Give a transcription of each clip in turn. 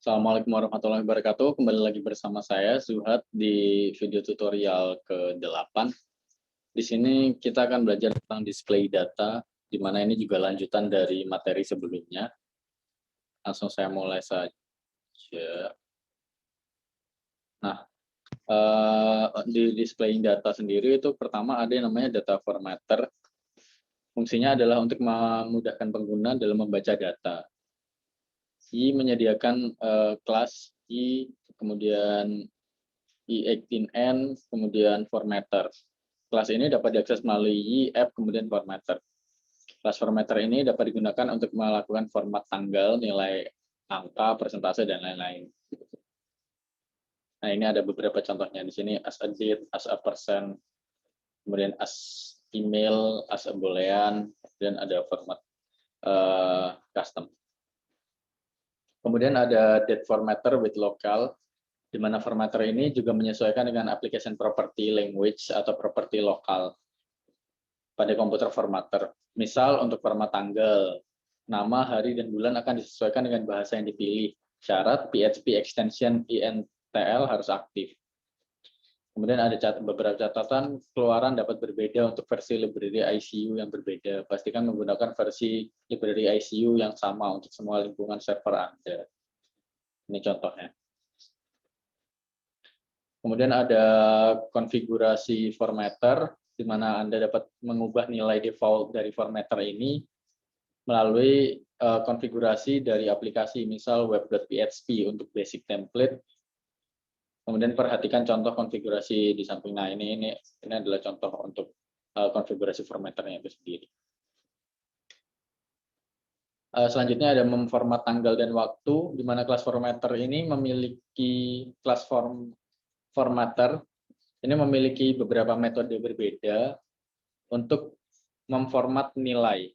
Assalamualaikum warahmatullahi wabarakatuh. Kembali lagi bersama saya, Zuhad, di video tutorial ke-8. Di sini kita akan belajar tentang display data, di mana ini juga lanjutan dari materi sebelumnya. Langsung saya mulai saja. Nah, di display data sendiri itu pertama ada yang namanya data formatter. Fungsinya adalah untuk memudahkan pengguna dalam membaca data. I menyediakan kelas I, kemudian i18n, kemudian formatter. Kelas ini dapat diakses melalui i, app, kemudian formatter. Kelas formatter ini dapat digunakan untuk melakukan format tanggal, nilai angka, persentase, dan lain-lain. Nah, ini ada beberapa contohnya di sini, as a date, as a percent, kemudian as email, as a boolean, dan ada format custom. Kemudian ada date formatter with local, di mana formatter ini juga menyesuaikan dengan application property language atau property lokal pada komputer formatter. Misal untuk format tanggal, nama, hari, dan bulan akan disesuaikan dengan bahasa yang dipilih. Syarat PHP extension INTL harus aktif. Kemudian ada beberapa catatan, keluaran dapat berbeda untuk versi library ICU yang berbeda. Pastikan menggunakan versi library ICU yang sama untuk semua lingkungan server Anda. Ini contohnya. Kemudian ada konfigurasi formatter, di mana Anda dapat mengubah nilai default dari formatter ini melalui konfigurasi dari aplikasi, misal web.php untuk basic template. Kemudian perhatikan contoh konfigurasi di samping. Nah, ini adalah contoh untuk konfigurasi formatternya itu sendiri. Selanjutnya ada memformat tanggal dan waktu, di mana kelas formatter ini memiliki kelas formatter ini memiliki beberapa metode berbeda untuk memformat nilai.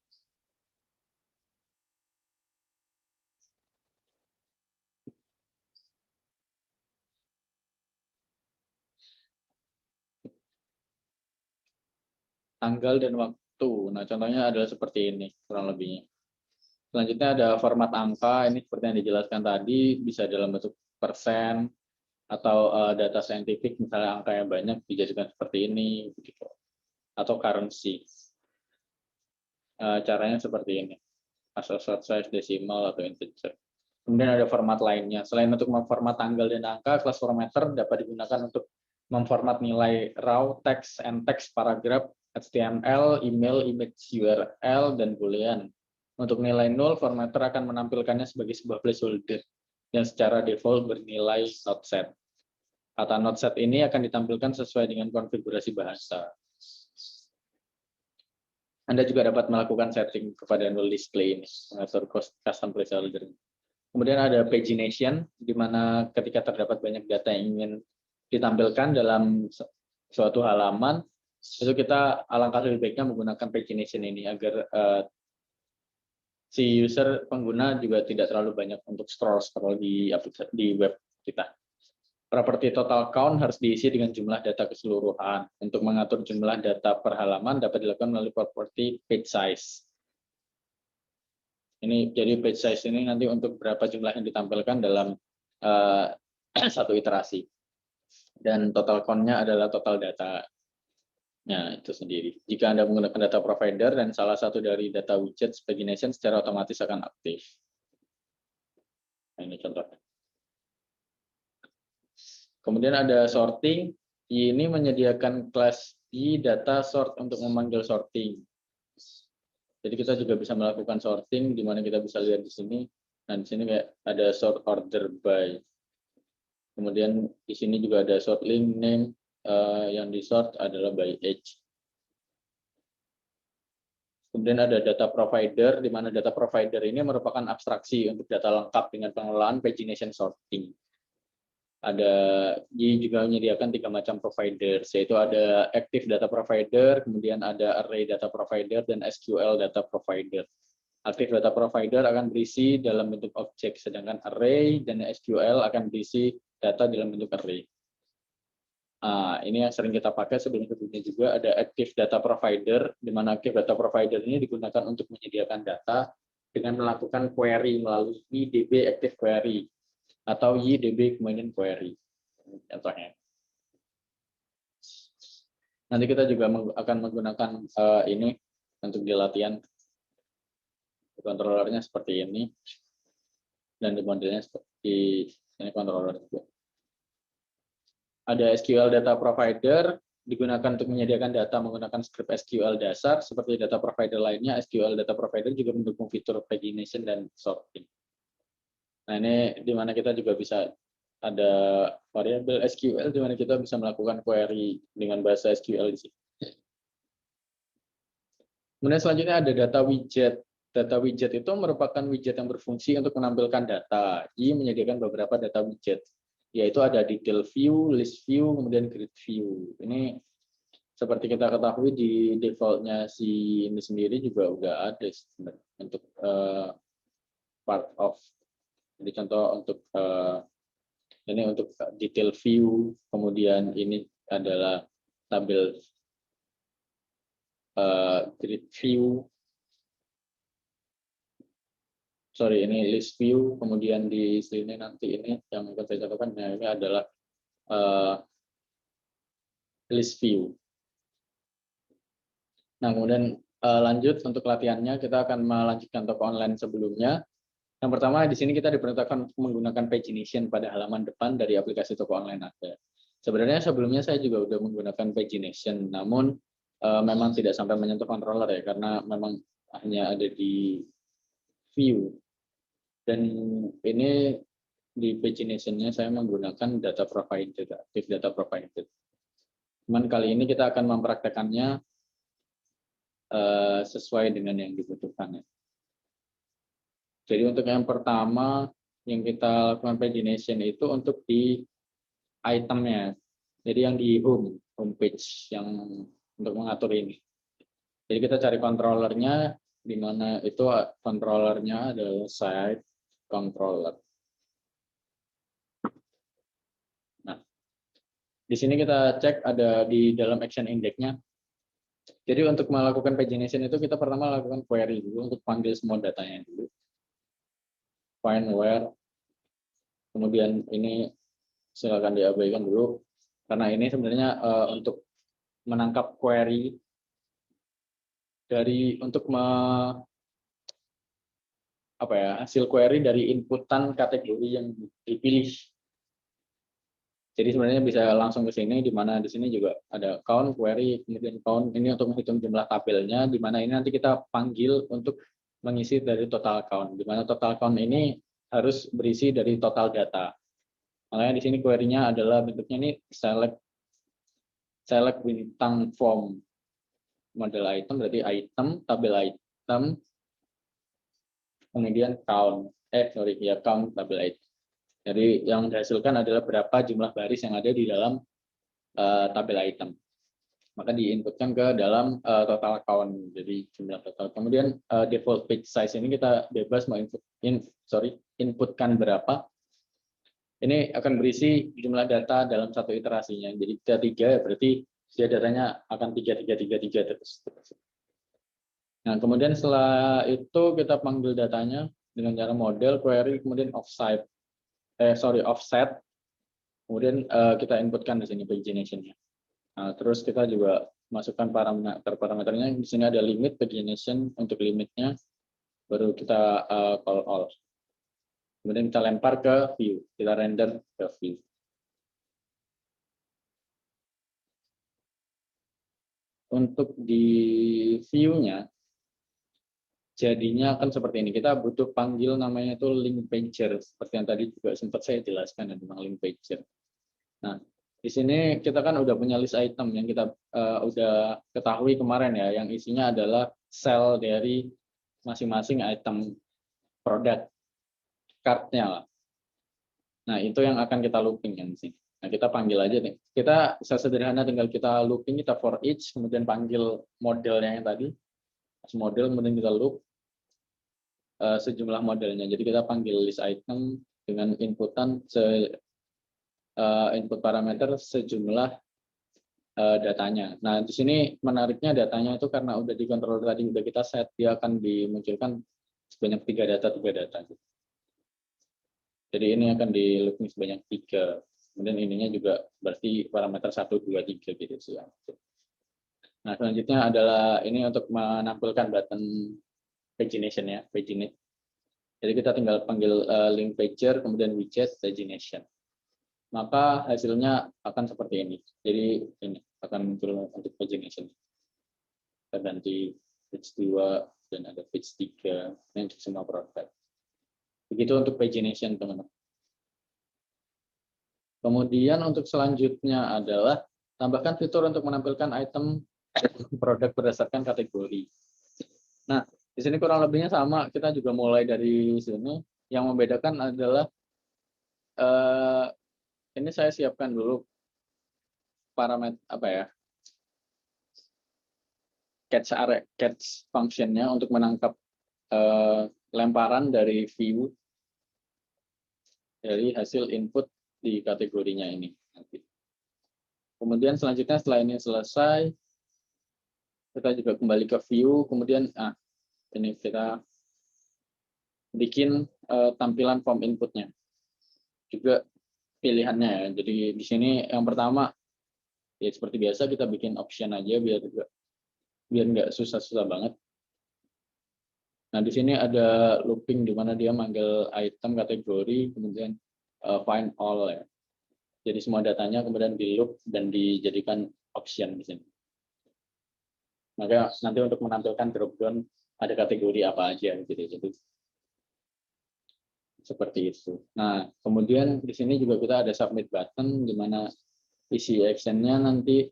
Tanggal dan waktu. Nah, contohnya adalah seperti ini, kurang lebihnya. Selanjutnya ada format angka, ini seperti yang dijelaskan tadi, bisa dalam bentuk persen, atau data saintifik, misalnya angka yang banyak dijadikan seperti ini, begitu. Atau currency. Caranya seperti ini, asal short size, desimal, atau integer. Kemudian ada format lainnya. Selain untuk memformat tanggal dan angka, kelas formatter dapat digunakan untuk memformat nilai raw, text, and text, paragraf, HTML, email, image URL, dan boolean. Untuk nilai 0, formatter akan menampilkannya sebagai sebuah placeholder yang secara default bernilai not set. Kata not set ini akan ditampilkan sesuai dengan konfigurasi bahasa. Anda juga dapat melakukan setting kepada null display ini, mengatur custom placeholder. Kemudian ada pagination, di mana ketika terdapat banyak data yang ingin ditampilkan dalam suatu halaman, itu kita alangkah lebih baiknya menggunakan pagination ini agar si user pengguna juga tidak terlalu banyak untuk scroll di web kita. Properti total count harus diisi dengan jumlah data keseluruhan. Untuk mengatur jumlah data per halaman dapat dilakukan melalui properti page size. Ini jadi page size ini nanti untuk berapa jumlah yang ditampilkan dalam satu iterasi. Dan total count-nya adalah total data-nya itu sendiri. Jika Anda menggunakan data provider dan salah satu dari data widget pagination secara otomatis akan aktif. Nah, ini contohnya. Kemudian ada sorting. Ini menyediakan kelas di data sort untuk memanggil sorting. Jadi kita juga bisa melakukan sorting, di mana kita bisa lihat di sini. Nah, di sini kayak ada sort order by. Kemudian di sini juga ada sort link name, yang di sort adalah by age. Kemudian ada data provider, di mana data provider ini merupakan abstraksi untuk data lengkap dengan pengelolaan pagination sorting. Dia juga menyediakan 3 macam provider, yaitu ada active data provider, kemudian ada array data provider, dan SQL data provider. Active data provider akan berisi dalam bentuk objek, sedangkan array dan SQL akan berisi data dalam bentuk array. Ini yang sering kita pakai sebelumnya juga ada active data provider, di mana active data provider ini digunakan untuk menyediakan data dengan melakukan query melalui DB Active Query. atau YDB kemudian query. Contohnya. Nanti kita juga akan menggunakan ini untuk di latihan. Controllernya seperti ini, dan di modelnya seperti ini controller juga. Ada SQL data provider, digunakan untuk menyediakan data menggunakan script SQL dasar, seperti data provider lainnya. SQL data provider juga mendukung fitur pagination dan sorting. Nah, ini di mana kita juga bisa ada variabel SQL di mana kita bisa melakukan query dengan bahasa SQL di sini. Kemudian selanjutnya ada data widget. Data widget itu merupakan widget yang berfungsi untuk menampilkan data. I menyediakan beberapa data widget, yaitu ada detail view, list view, kemudian grid view. Ini seperti kita ketahui di defaultnya si ini sendiri juga udah ada untuk part of. Jadi contoh untuk ini untuk detail view, kemudian ini adalah tabel grid view. Sorry, ini list view, kemudian di sini nanti ini yang akan saya contohkan, nah ini adalah list view. Nah, kemudian lanjut untuk latihannya, kita akan melanjutkan toko online sebelumnya. Yang pertama, di sini kita diperintahkan untuk menggunakan pagination pada halaman depan dari aplikasi toko online Anda. Sebenarnya sebelumnya saya juga sudah menggunakan pagination, namun memang tidak sampai menyentuh controller ya, karena memang hanya ada di view. Dan ini di pagination-nya saya menggunakan data provided, active data provided. Cuman kali ini kita akan mempraktekannya sesuai dengan yang dibutuhkan. Jadi untuk yang pertama yang kita lakukan pagination itu untuk di itemnya. Jadi yang di home page yang untuk mengatur ini. Jadi kita cari controllernya, di mana itu controllernya adalah site controller. Nah, di sini kita cek ada di dalam action index-nya. Jadi untuk melakukan pagination itu kita pertama lakukan query dulu untuk panggil semua datanya dulu. Find where, kemudian ini silakan diabaikan dulu karena ini sebenarnya untuk menangkap query dari untuk hasil query dari inputan kategori yang dipilih. Jadi sebenarnya bisa langsung ke sini, di mana di sini juga ada count, query, kemudian count. Ini untuk menghitung jumlah tabelnya, di mana ini nanti kita panggil untuk mengisi dari total count. Di mana total count ini harus berisi dari total data. Makanya di sini query-nya adalah bentuknya ini select bintang form model item, berarti item, tabel item, kemudian count, count tabel item. Jadi yang dihasilkan adalah berapa jumlah baris yang ada di dalam tabel item. Maka diinputkan ke dalam total count, jadi jumlah total. Kemudian default page size ini kita bebas mau inputkan berapa. Ini akan berisi jumlah data dalam satu iterasinya. Jadi 3 berarti dia datanya akan 3 terus. Nah, kemudian setelah itu kita panggil datanya dengan cara model, query, kemudian offset. Kemudian kita inputkan di sini pagination-nya. Nah, terus kita juga masukkan parameternya. Di sini ada limit pagination, untuk limitnya baru kita call all. Kemudian kita lempar ke view, kita render ke view. Untuk di view-nya jadinya akan seperti ini. Kita butuh panggil namanya itu link pager, seperti yang tadi juga sempat saya jelaskan tentang link pager. Nah, di sini kita kan udah punya list item yang kita udah ketahui kemarin ya, yang isinya adalah sel dari masing-masing item produk card-nya. Nah, itu yang akan kita looping yang di sini. Nah, kita panggil aja nih. Kita sederhana tinggal kita looping, kita for each, kemudian panggil modelnya yang tadi. Model, kemudian kita loop sejumlah modelnya. Jadi kita panggil list item dengan inputan input parameter sejumlah datanya. Nah, di sini menariknya datanya itu karena udah di controller tadi udah kita set, dia akan dimunculkan sebanyak 3 data. Jadi ini akan di looping sebanyak 3. Kemudian ininya juga berarti parameter 1, 2, 3 gitu sih. Nah, selanjutnya adalah ini untuk menampilkan button pagination ya, paginate. Jadi kita tinggal panggil link pager, kemudian widget pagination. Maka hasilnya akan seperti ini. Jadi ini akan muncul untuk pagination. Kita ganti page 2 dan ada page 3 ini untuk semua produk. Begitu untuk pagination, teman-teman. Kemudian untuk selanjutnya adalah tambahkan fitur untuk menampilkan item produk berdasarkan kategori. Nah, di sini kurang lebihnya sama. Kita juga mulai dari sini. Yang membedakan adalah ini saya siapkan dulu parameter apa ya? Catch functionnya untuk menangkap lemparan dari view dari hasil input di kategorinya ini. Kemudian selanjutnya setelah ini selesai, kita juga kembali ke view, kemudian ini kita bikin tampilan form inputnya. Juga pilihannya ya. Jadi di sini yang pertama ya seperti biasa kita bikin option aja biar nggak susah-susah banget. Nah, di sini ada looping di mana dia manggil item kategori, kemudian find all ya. Jadi semua datanya kemudian di loop dan dijadikan option di sini. Maka nanti untuk menampilkan dropdown ada kategori apa aja gitu. Jadi seperti itu. Nah, kemudian di sini juga kita ada submit button di mana isi actionnya nanti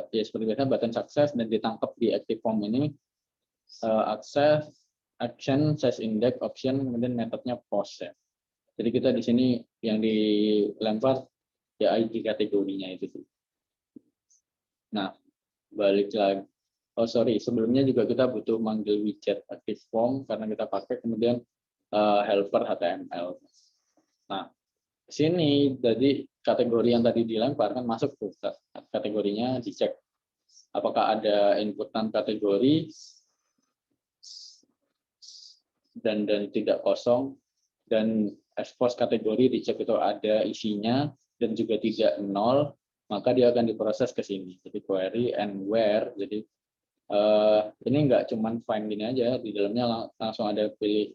ya seperti biasa button success dan ditangkap di active form ini access action size index option kemudian metodenya post ya. Jadi kita di sini yang dilempar ya ID kategorinya itu. Nah, balik lagi. Oh sorry, sebelumnya juga kita butuh manggil widget active form karena kita pakai kemudian helper HTML. Nah, di sini jadi kategori yang tadi dilempar kan masuk tuh kategorinya dicek apakah ada inputan kategori dan tidak kosong dan expose kategori dicek itu ada isinya dan juga tidak nol, maka dia akan diproses ke sini. Jadi query and where. Jadi ini nggak cuman find gini aja, di dalamnya langsung ada pilih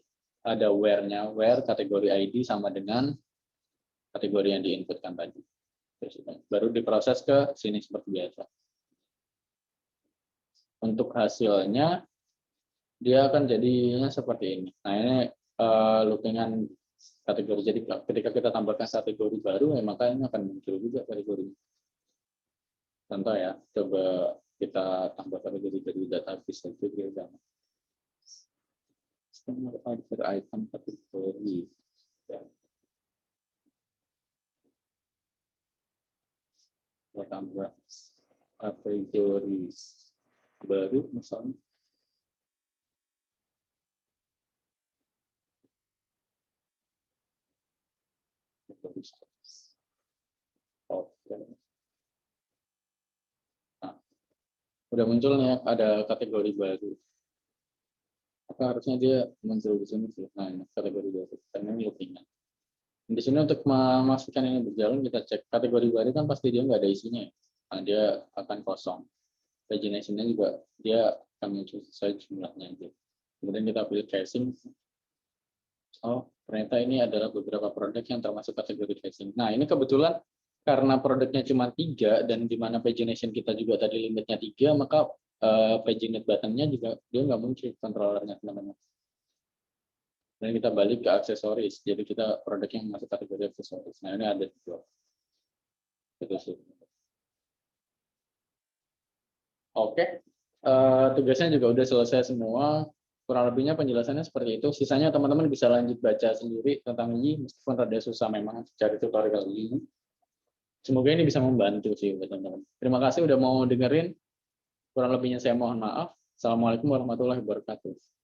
ada where-nya, where kategori ID sama dengan kategori yang diinputkan tadi. Baru diproses ke sini seperti biasa. Untuk hasilnya dia akan jadinya seperti ini. Nah, ini loopingan kategori. Jadi ketika kita tambahkan kategori baru, maka ini akan muncul juga kategori. Contoh ya, coba kita tambah kategori dari database itu dia item kategori. Ya. Kita tambah kategori baru misalnya. Nah, udah muncul nih ada kategori baru. Maka harusnya dia muncul di sini sih. Nah, ini kategori baru. Karena ini loopingan. Di sini untuk memastikan ini berjalan, kita cek kategori baru kan pasti dia nggak ada isinya. Nah, dia akan kosong. Pagination-nya juga dia akan muncul sesuai jumlahnya. Kemudian kita pilih casing. Oh, ternyata ini adalah beberapa produk yang termasuk kategori casing. Nah, ini kebetulan karena produknya cuma 3 dan di mana pagination kita juga tadi limitnya 3, maka paginate button-nya juga dia nggak muncul controllernya teman-teman. Dan kita balik ke aksesoris. Jadi kita produk yang masuk kategori aksesoris. Nah, ini ada 2. Itu sih. Oke. Tugasnya juga udah selesai semua. Kurang lebihnya penjelasannya seperti itu. Sisanya teman-teman bisa lanjut baca sendiri tentang ini, meskipun rada susah memang cari tutorial ini. Semoga ini bisa membantu sih buat teman-teman. Terima kasih udah mau dengerin. Kurang lebihnya saya mohon maaf. Assalamualaikum warahmatullahi wabarakatuh.